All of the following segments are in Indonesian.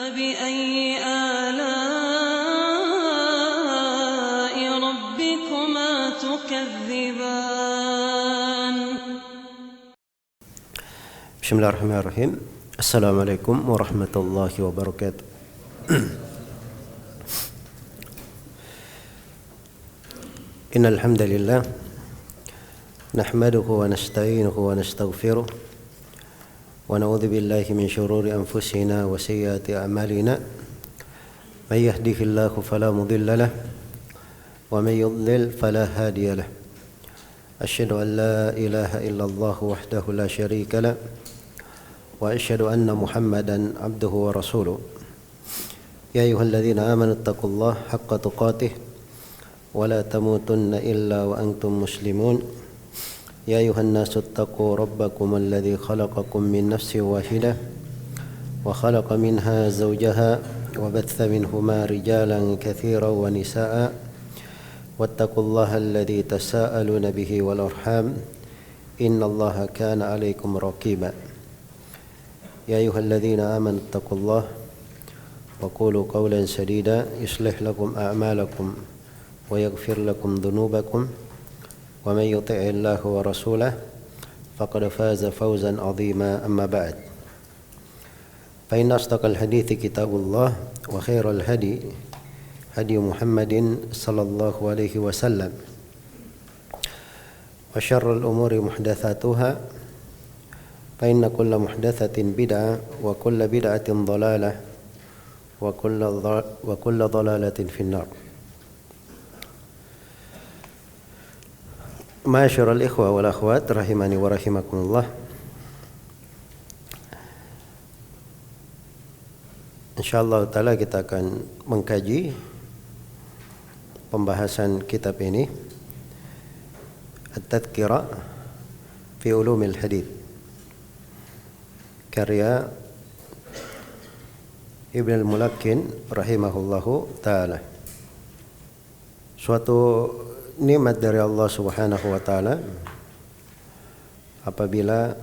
فبأي آلاء ربكما تكذبان Bismillahirrahmanirrahim. Assalamualaikum warahmatullahi wabarakatuh. Innal hamdalillah nahmaduhu wa nasta'inuhu wa nastaghfiruh wa na'udzu billahi min shururi anfusina wa sayyiati a'malina. May yahdihillahu fala mudilla lahu wa may yudlil fala hadiya lahu. Asyhadu an la ilaha illallah wahdahu la syarika lahu wa asyhadu anna Muhammadan abduhu wa rasuluh. Ya ayyuhalladzina amanu taqullaha haqqa tuqatih wa la tamutunna illa wa antum muslimun. Ya ayyuhan nasu taqu rabbakum alladzi khalaqakum min nafsin wahidah wa khalaqa minha zawjaha wa batha minhuma rijalan katsiran wa nisaa'a wattaqullaha alladzi tasaaluna bihi wal arham innallaha kana 'alaikum raqiba. Ya ayyuhalladzina amanu taqullaha wa qulu qawlan sadida yuslih lakum a'malakum wa yaghfir lakum dhunubakum wa may yuti'illaha wa rasulahu faqad faza fawzan 'azima. Amma ba'd. Fa inna asdaqal hadithi kitabullah wa khairal hadi hadi Muhammadin sallallahu alaihi wasallam wa syarrul umuri muhdatsatuha fa inna kulla muhdatsatin bid'ah wa kulla bid'atin dhalalah wa kulla dhalalatin finnar. Ma'asyiral ikhwa wal akhwat rahimani wa rahimakumullah. Insyaallah taala kita akan mengkaji pembahasan kitab ini, At-Tadhkirah fi Ulumil Hadits, karya Ibn al-Mulakkin rahimahullahu ta'ala. Suatu nikmat dari Allah subhanahu wa ta'ala apabila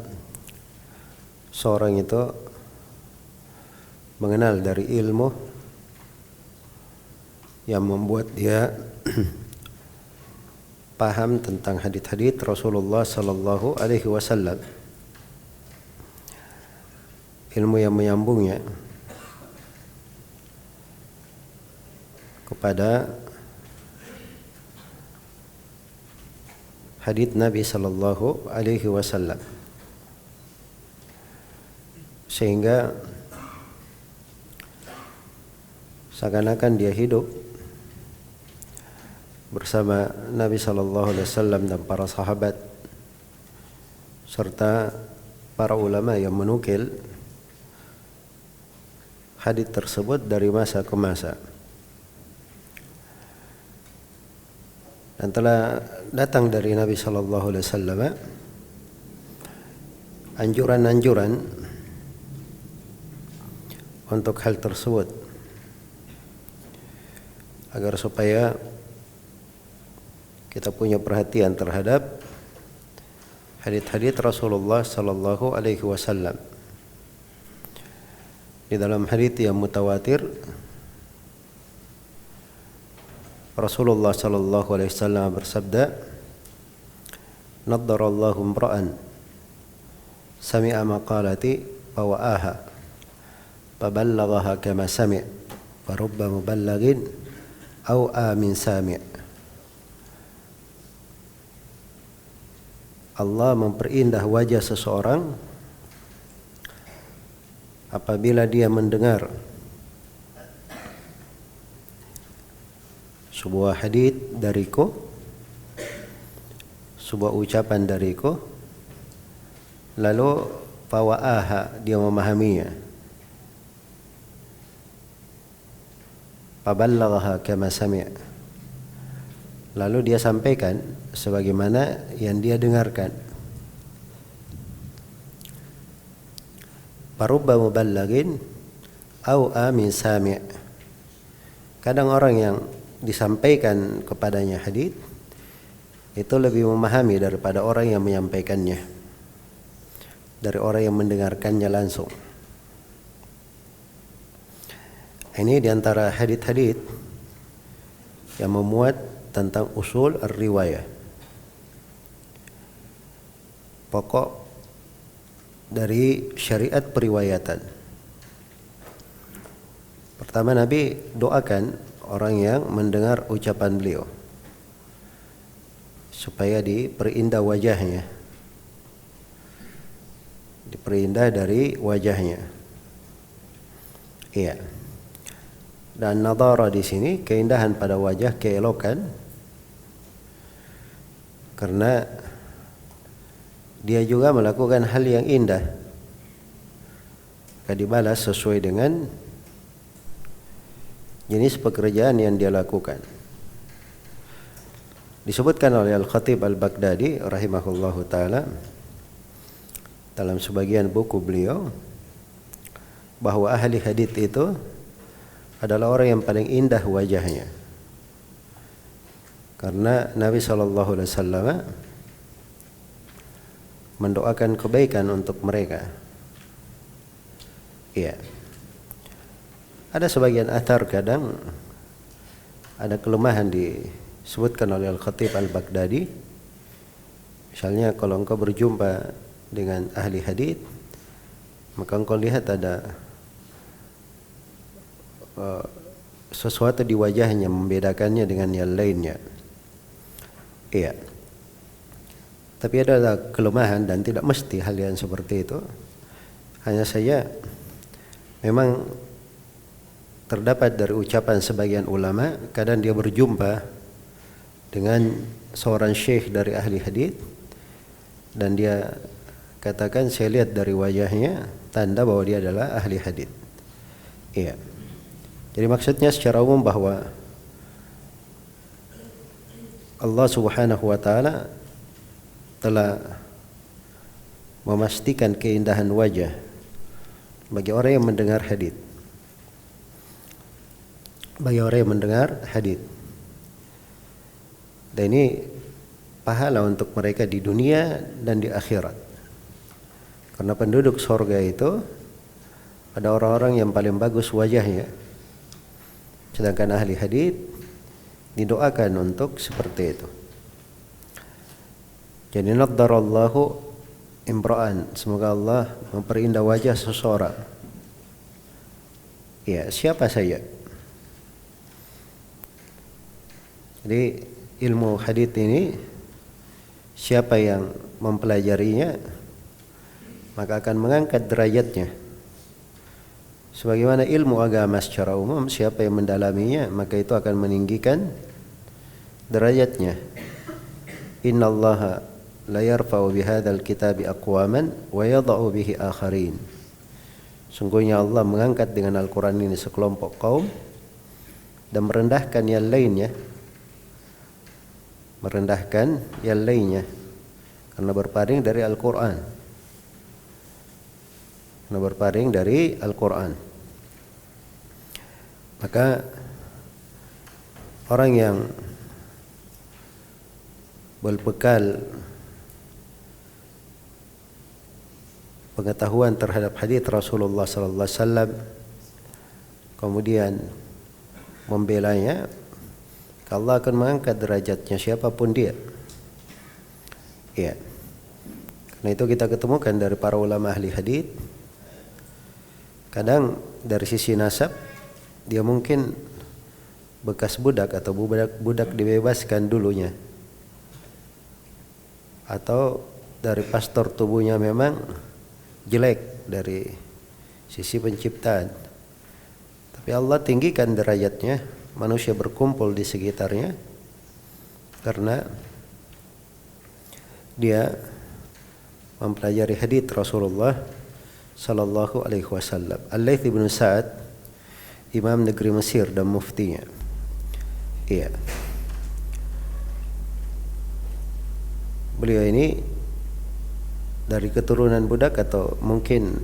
seorang itu mengenal dari ilmu yang membuat dia paham tentang hadits-hadits Rasulullah sallallahu alaihi wasallam, ilmu yang menyambungnya kepada hadits Nabi sallallahu alaihi wasallam, sehingga seakan-akan dia hidup bersama Nabi sallallahu alaihi wasallam dan para sahabat serta para ulama yang menukil hadits tersebut dari masa ke masa. Dan telah datang dari Nabi sallallahu alaihi wasallam anjuran-anjuran untuk hal tersebut, agar supaya kita punya perhatian terhadap hadits-hadits Rasulullah sallallahu alaihi wasallam. Di dalam hadits yang mutawatir, Rasulullah sallallahu alaihi wasallam bersabda, "Naddarallahu imra'an sami'a maqalati fa wa'aha fa ballaghaha kama sami', fa rubba muballighin aw amin sami'." Allah memperindah wajah seseorang apabila dia mendengar sebuah hadits dariku, sebuah ucapan dariku, lalu fawa'aha, dia memahaminya, faballaghaha kama sami', lalu dia sampaikan sebagaimana yang dia dengarkan. Parubba muballighin au amin sami', kadang orang yang disampaikan kepadanya hadits itu lebih memahami daripada orang yang menyampaikannya, dari orang yang mendengarkannya langsung. Ini diantara hadits-hadits yang memuat tentang usul riwayah, pokok dari syariat periwayatan. Pertama, Nabi doakan orang yang mendengar ucapan beliau supaya diperindah wajahnya, diperindah dari wajahnya. Iya. Dan nadhara di sini keindahan pada wajah, keelokan, karena dia juga melakukan hal yang indah, maka dibalas sesuai dengan jenis pekerjaan yang dia lakukan. Disebutkan oleh Al-Khatib Al-Baghdadi rahimahullahu ta'ala dalam sebagian buku beliau bahwa ahli hadits itu adalah orang yang paling indah wajahnya, karena Nabi SAW mendoakan kebaikan untuk mereka. Iya. Ada sebagian athar kadang ada kelemahan disebutkan oleh Al-Khatib Al-Baghdadi. Misalnya kalau engkau berjumpa dengan ahli hadits, maka engkau lihat ada sesuatu di wajahnya membedakannya dengan yang lainnya. Iya. Tapi ada kelemahan dan tidak mesti hal yang seperti itu. Hanya saja memang terdapat dari ucapan sebagian ulama, kadang dia berjumpa dengan seorang syekh dari ahli hadits dan dia katakan, saya lihat dari wajahnya tanda bahwa dia adalah ahli hadits. Iya. Jadi maksudnya secara umum bahwa Allah Subhanahu wa taala telah memastikan keindahan wajah bagi orang yang mendengar hadits. Bagi orang yang mendengar hadits. Dan ini pahala untuk mereka di dunia dan di akhirat. Karena penduduk surga itu ada orang-orang yang paling bagus wajahnya. Sedangkan ahli hadits didoakan untuk seperti itu. Jadi naddarallahu imra'an, semoga Allah memperindah wajah seseorang. Ya, siapa saja. Jadi ilmu hadits ini siapa yang mempelajarinya maka akan mengangkat derajatnya. Sebagaimana ilmu agama secara umum, siapa yang mendalaminya maka itu akan meninggikan derajatnya. Innallaha la yarfa'u bihadzal kitabi aqwaman wa yadh'u bihi akharin. Sungguhnya Allah mengangkat dengan Al-Qur'an ini sekelompok kaum dan merendahkan yang lainnya. Merendahkan yang lainnya karena berpaling dari Al-Qur'an. Karena berpaling dari Al-Qur'an. Maka orang yang berbekal pengetahuan terhadap hadits Rasulullah sallallahu alaihi wasallam kemudian membelanya, Allah akan mengangkat derajatnya siapapun dia. Ya. Karena itu kita ketemukan dari para ulama ahli hadits, kadang dari sisi nasab dia mungkin bekas budak atau budak dibebaskan dulunya, atau dari pastor tubuhnya memang jelek dari sisi penciptaan, tapi Allah tinggikan derajatnya, manusia berkumpul di sekitarnya karena dia mempelajari hadits Rasulullah sallallahu alaihi wasallam. Al-Laits bin Sa'ad, imam negeri Mesir dan muftinya. Iya. Beliau ini dari keturunan budak atau mungkin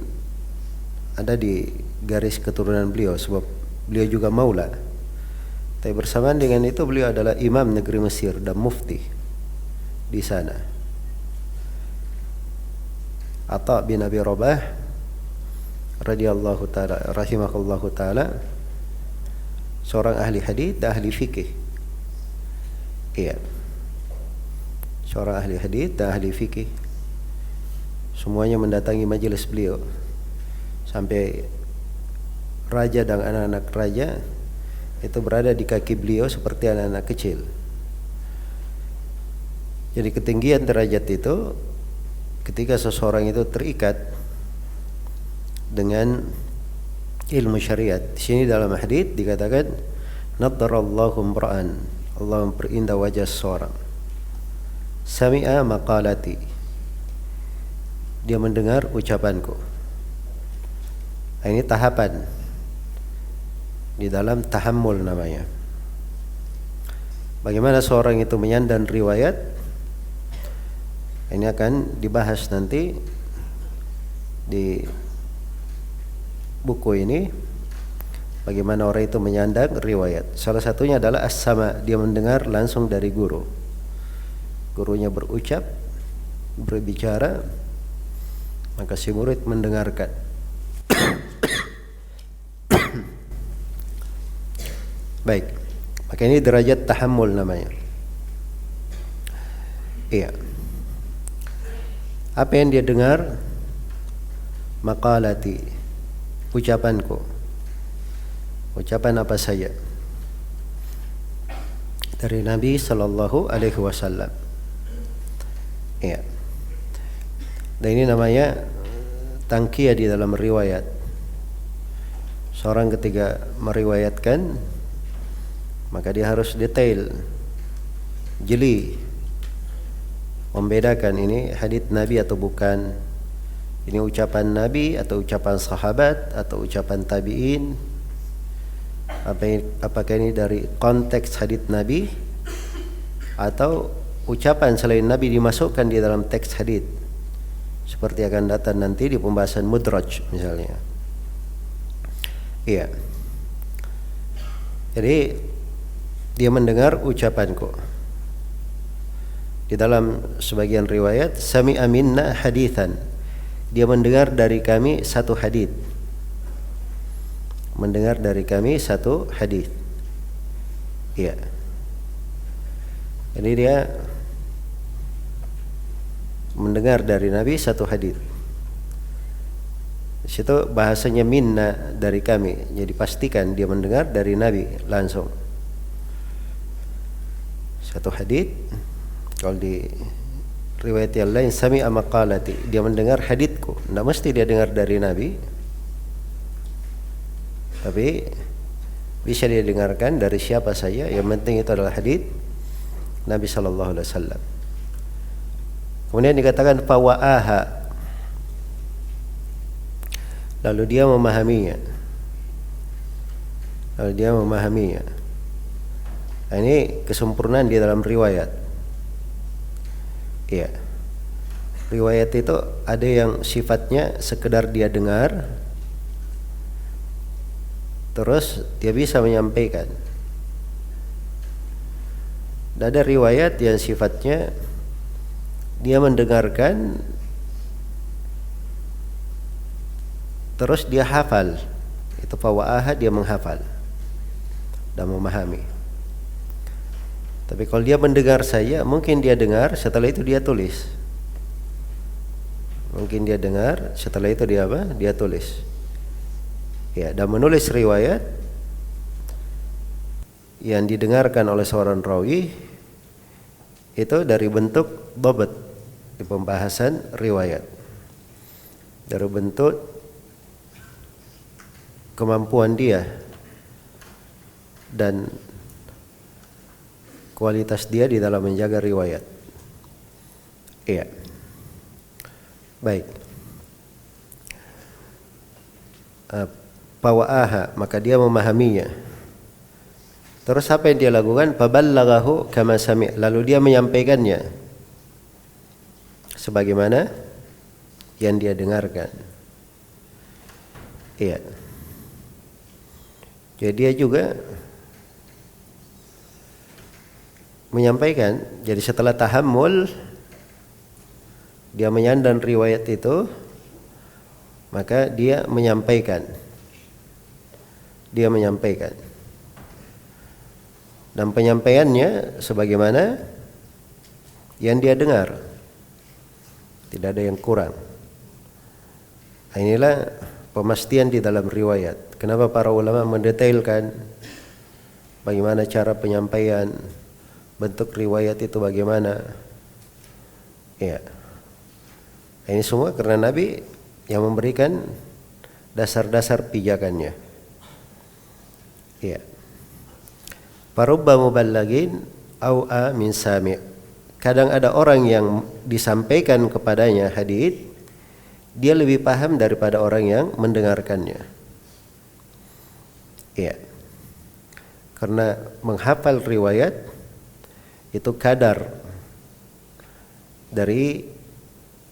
ada di garis keturunan beliau sebab beliau juga maula. Tapi bersamaan dengan itu beliau adalah imam negeri Mesir dan mufti di sana. Atha bin Abi Rabah radhiyallahu taala rahimahullahu taala seorang ahli hadis dan ahli fikih. Iya. Seorang ahli hadis dan ahli fikih. Semuanya mendatangi majelis beliau. Sampai raja dan anak-anak raja itu berada di kaki beliau seperti anak-anak kecil. Jadi ketinggian derajat itu ketika seseorang itu terikat dengan ilmu syariat. Di sini dalam hadis dikatakan naddarallahu imra'an, Allah memperindah wajah seseorang. Sami'a maqalati, dia mendengar ucapanku. Ini tahapan di dalam tahammul namanya. Bagaimana seorang itu menyandang riwayat, ini akan dibahas nanti di buku ini. Bagaimana orang itu menyandang riwayat. Salah satunya adalah as-sama, dia mendengar langsung dari guru. Gurunya berucap, berbicara, maka si murid mendengarkan. Baik, maka ini derajat tahammul namanya. Iya. Apa yang dia dengar? Maqalati, ucapanku. Ucapan apa saja dari Nabi sallallahu alaihi wasallam. Iya. Dan ini namanya tangkiyah di dalam riwayat. Seorang ketika meriwayatkan, maka dia harus detail, jeli, membedakan ini hadits Nabi atau bukan, ini ucapan Nabi atau ucapan sahabat atau ucapan tabi'in, apakah ini dari konteks hadits Nabi atau ucapan selain Nabi dimasukkan di dalam teks hadits, seperti akan datang nanti di pembahasan mudraj misalnya. Iya. Jadi dia mendengar ucapanku. Di dalam sebagian riwayat sami'a minna hadithan, dia mendengar dari kami satu hadits. Mendengar dari kami satu hadits. Iya. Jadi dia mendengar dari Nabi satu hadits. Di situ bahasanya minna, dari kami. Jadi pastikan dia mendengar dari Nabi langsung. Satu hadits. Kalau di riwayat yang lain sami'a maqalati, dia mendengar haditsku. Tidak mesti dia dengar dari Nabi, tapi bisa dia dengarkan dari siapa saja. Yang penting itu adalah hadits Nabi sallallahu alaihi wasallam. Kemudian dikatakan fawa'aha, lalu dia memahaminya. Nah, ini kesempurnaan di dalam riwayat. Iya. Riwayat itu ada yang sifatnya sekedar dia dengar, terus dia bisa menyampaikan. Dan ada riwayat yang sifatnya dia mendengarkan, terus dia hafal. Itu fawa'aha, dia menghafal dan memahami. Tapi kalau dia mendengar saja, mungkin dia dengar, setelah itu dia tulis. Mungkin dia dengar, setelah itu dia apa? Dia tulis. Ya, dan menulis riwayat yang didengarkan oleh seorang rawi itu dari bentuk dhabt di pembahasan riwayat. Dari bentuk kemampuan dia dan kualitas dia di dalam menjaga riwayat. Iya. Baik. Fawa'aha, maka dia memahaminya. Terus apa yang dia lakukan? Faballaghahu kama sami', lalu dia menyampaikannya sebagaimana yang dia dengarkan. Iya. Jadi dia juga menyampaikan. Jadi setelah tahammul, dia menyandang riwayat itu, maka dia menyampaikan. dan penyampaiannya sebagaimana yang dia dengar, tidak ada yang kurang. Nah, inilah pemastian di dalam riwayat. Kenapa para ulama mendetailkan bagaimana cara penyampaian, bentuk riwayat itu bagaimana? Ya, ini semua karena Nabi yang memberikan dasar-dasar pijakannya. Ya. Farubba muballagin au min sami'. Kadang ada orang yang disampaikan kepadanya hadits, dia lebih paham daripada orang yang mendengarkannya. Ya. Karena menghafal riwayat itu kadar dari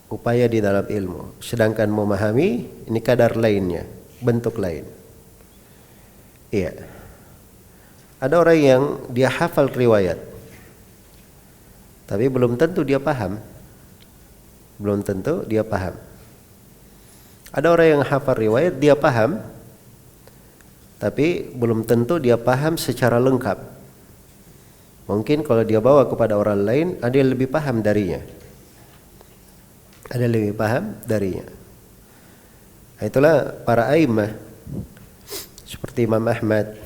upaya di dalam ilmu. Sedangkan memahami ini kadar lainnya, bentuk lain. Iya. Ada orang yang dia hafal riwayat, tapi belum tentu dia paham. Belum tentu dia paham. Ada orang yang hafal riwayat, dia paham, tapi belum tentu dia paham secara lengkap. Mungkin kalau dia bawa kepada orang lain, ada yang lebih paham darinya. Ada yang lebih paham darinya. Itulah para a'immah seperti Imam Ahmad,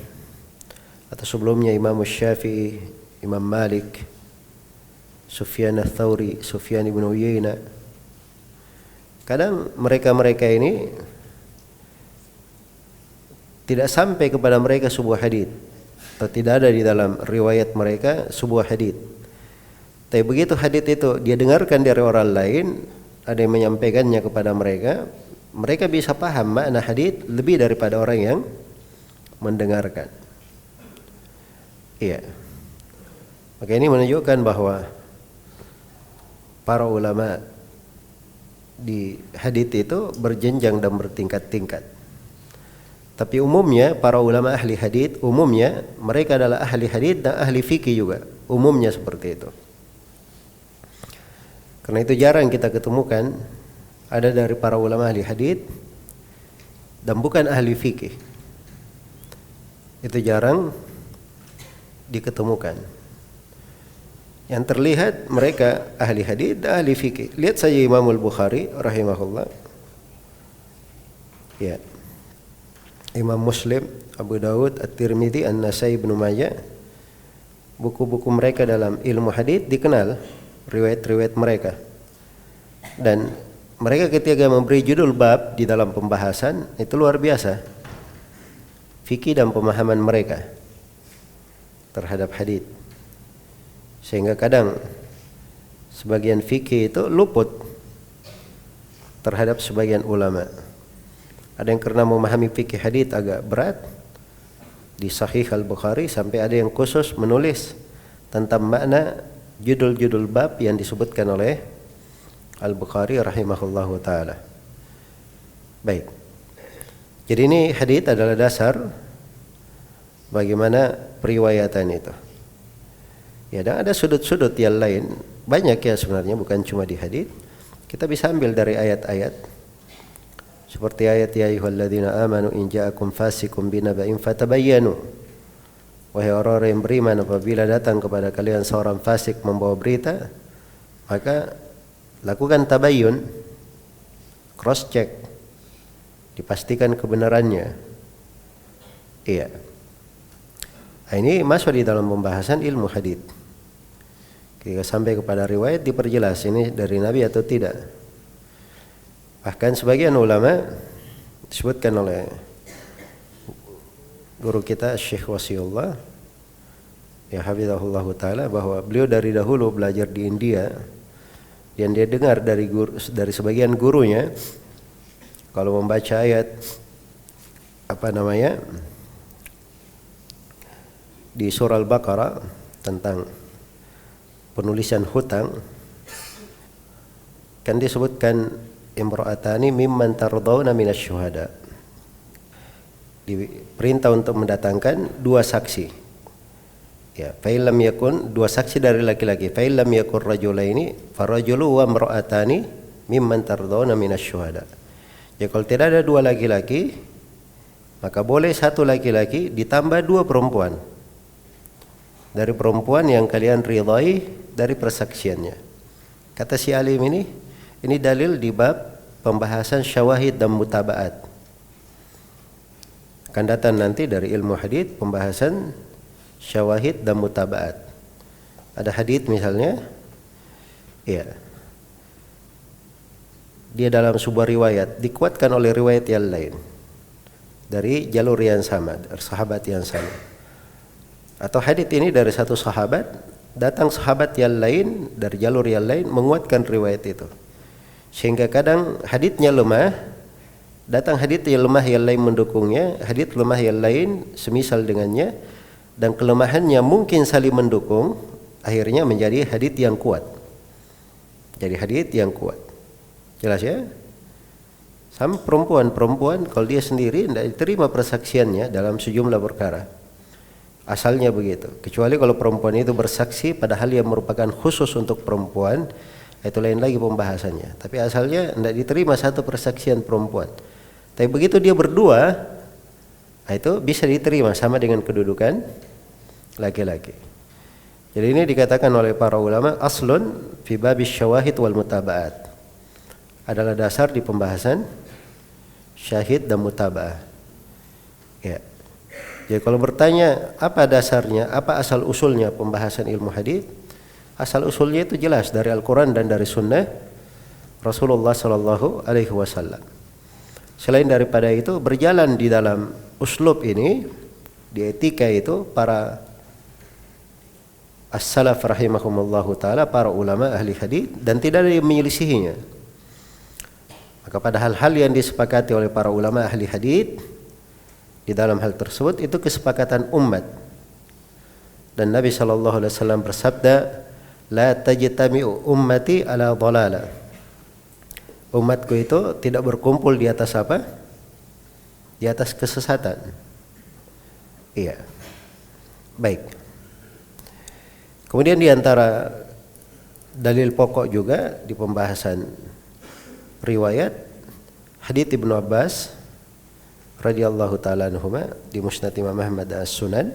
atau sebelumnya Imam Syafi'i, Imam Malik, Sufyan ats-Tsauri, Sufyan ibn Uyainah. Kadang mereka-mereka ini tidak sampai kepada mereka sebuah hadits, atau tidak ada di dalam riwayat mereka sebuah hadits. Tapi begitu hadits itu dia dengarkan dari orang lain, ada yang menyampaikannya kepada mereka, mereka bisa paham makna hadits lebih daripada orang yang mendengarkan. Iya. Maka ini menunjukkan bahwa para ulama di hadits itu berjenjang dan bertingkat-tingkat. Tapi umumnya para ulama ahli hadits, umumnya mereka adalah ahli hadits dan ahli fikih juga. Umumnya seperti itu. Karena itu jarang kita ketemukan ada dari para ulama ahli hadits dan bukan ahli fikih. Itu jarang diketemukan. Yang terlihat mereka ahli hadits dan ahli fikih. Lihat saja Imam Al-Bukhari rahimahullah. Ya. Imam Muslim, Abu Dawud, At-Tirmidzi, An-Nasai, Ibnu Majah. Buku-buku mereka dalam ilmu hadits dikenal, riwayat-riwayat mereka. Dan mereka ketika memberi judul bab di dalam pembahasan itu luar biasa. Fikih dan pemahaman mereka terhadap hadits. Sehingga kadang sebagian fikih itu luput terhadap sebagian ulama. Ada yang karena memahami fikih hadits agak berat di Sahih Al-Bukhari, sampai ada yang khusus menulis tentang makna judul-judul bab yang disebutkan oleh Al-Bukhari rahimahullahu taala. Baik. Jadi ini hadits adalah dasar bagaimana periwayatan itu. Ya, dan ada sudut-sudut yang lain, banyak ya sebenarnya, bukan cuma di hadits. Kita bisa ambil dari ayat-ayat. Seperti ayat ya ayyuhalladzina amanu in ja'akum fasiqun binaba'in fatabayyanu. Wahai orang-orang yang beriman, apabila datang kepada kalian seorang fasik membawa berita, maka lakukan tabayyun, cross check, dipastikan kebenarannya. Iya. Nah, ini masuk di dalam pembahasan ilmu hadits. Ketika sampai kepada riwayat diperjelas ini dari Nabi atau tidak. Bahkan sebagian ulama disebutkan oleh guru kita Syekh Wasiullah ya hafizahullah taala, bahwa beliau dari dahulu belajar di India, dan dia dengar dari sebagian gurunya kalau membaca ayat di surah Al-Baqarah tentang penulisan hutang, kan disebutkan imra'atani mimman tardawna minasy syuhada. Diperintah untuk mendatangkan dua saksi. Ya, fa illam yakun, dua saksi dari laki-laki. Fa illam yakun rajulaini farajulu wa imra'atani mimman tardawna minasy syuhada. Ya, kalau tidak ada dua laki-laki, maka boleh satu laki-laki ditambah dua perempuan. dari perempuan yang kalian ridhai dari persaksiannya. Kata si alim ini dalil di bab pembahasan syawahid dan mutabaat. Akan datang nanti dari ilmu hadits pembahasan syawahid dan mutabaat. Ada hadits misalnya, ya, dia dalam sebuah riwayat dikuatkan oleh riwayat yang lain dari jalur yang sama, dari sahabat yang sama. Atau hadits ini dari satu sahabat, datang sahabat yang lain dari jalur yang lain menguatkan riwayat itu. Sehingga kadang haditsnya lemah, datang hadits yang lemah yang lain mendukungnya, hadits lemah yang lain semisal dengannya, dan kelemahannya mungkin saling mendukung, akhirnya menjadi hadits yang kuat. Jadi hadits yang kuat. Jelas ya? Sama perempuan kalau dia sendiri tidak diterima persaksiannya dalam sejumlah perkara. Asalnya begitu. Kecuali kalau perempuan itu bersaksi padahal yang merupakan khusus untuk perempuan, itu lain lagi pembahasannya. Tapi asalnya tidak diterima satu persaksian perempuan. Tapi begitu dia berdua, itu bisa diterima sama dengan kedudukan laki-laki. Jadi ini dikatakan oleh para ulama aslun fi babis syawahid wal mutaba'at. Adalah dasar di pembahasan syahid dan mutaba'ah. Ya. Jadi kalau bertanya apa dasarnya, apa asal usulnya pembahasan ilmu hadis, asal usulnya itu jelas dari Al-Quran dan dari Sunnah Rasulullah Sallallahu Alaihi Wasallam. Selain daripada itu, berjalan di dalam uslub ini, di etika itu para as-salaf rahimahumullahu taala, para ulama ahli hadis, dan tidak ada yang menyelisihinya. Maka pada hal-hal yang disepakati oleh para ulama ahli hadis di dalam hal tersebut itu kesepakatan umat. Dan Nabi sallallahu alaihi wasallam bersabda, "La tajtami'u ummati ala dhalalah." Umatku itu tidak berkumpul di atas apa? Di atas kesesatan. Iya. Baik. Kemudian di antara dalil pokok juga di pembahasan riwayat hadits Ibnu Abbas radhiyallahu taala anhuma di Musnad Imam Ahmad As-Sunan,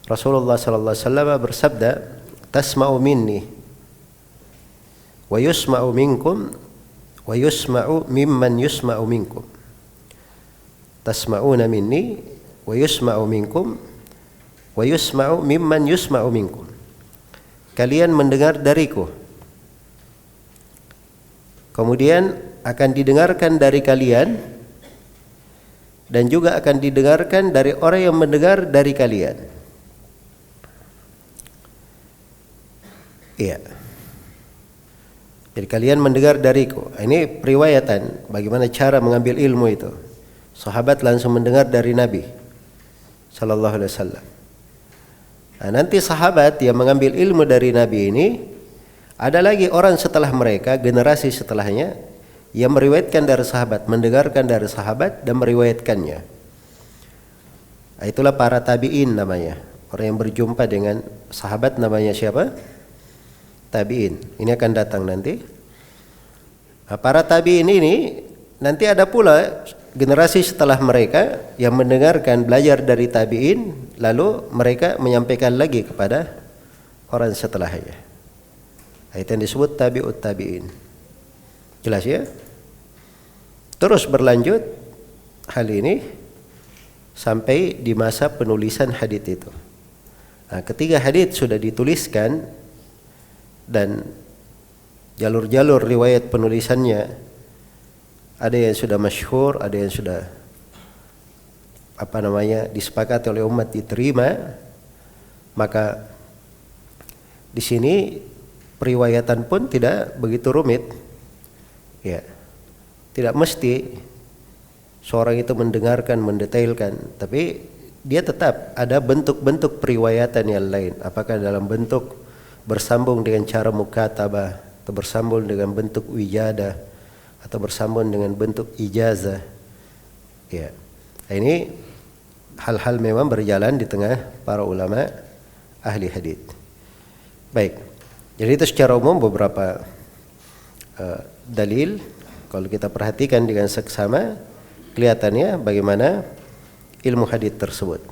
Rasulullah sallallahu alaihi wasallam bersabda, "Tasma'u minni wa yusma'u minkum wa yusma'u mimman yusma'u minkum." Tasma'una minni wa yusma'u minkum wa yusma'u mimman yusma'u minkum. Kalian mendengar dariku, kemudian akan didengarkan dari kalian, dan juga akan didengarkan dari orang yang mendengar dari kalian. Iya. Jadi kalian mendengar dariku. Ini periwayatan bagaimana cara mengambil ilmu itu. Sahabat langsung mendengar dari Nabi sallallahu alaihi wasallam. Nah, nanti sahabat yang mengambil ilmu dari Nabi ini, ada lagi orang setelah mereka, generasi setelahnya, yang meriwayatkan dari sahabat, mendengarkan dari sahabat dan meriwayatkannya. Nah, itulah para tabi'in namanya. Orang yang berjumpa dengan sahabat namanya siapa? Tabi'in. Ini akan datang nanti. Nah, para tabi'in ini nanti ada pula generasi setelah mereka yang mendengarkan, belajar dari tabi'in, lalu mereka menyampaikan lagi kepada orang setelahnya. Nah, itu yang disebut tabi'ut tabi'in. Jelas ya? Terus berlanjut hal ini sampai di masa penulisan hadits itu. Nah, ketika hadits sudah dituliskan dan jalur-jalur riwayat penulisannya ada yang sudah masyhur, ada yang sudah disepakati oleh umat diterima, maka di sini periwayatan pun tidak begitu rumit. Ya, tidak mesti seorang itu mendengarkan, mendetailkan, tapi dia tetap ada bentuk-bentuk periwayatan yang lain. Apakah dalam bentuk bersambung dengan cara mukatabah, atau bersambung dengan bentuk wijadah, atau bersambung dengan bentuk ijazah. Ya, ini hal-hal memang berjalan di tengah para ulama ahli hadits. Baik, jadi itu secara umum beberapa dalil. Kalau kita perhatikan dengan seksama, kelihatannya bagaimana ilmu hadits tersebut.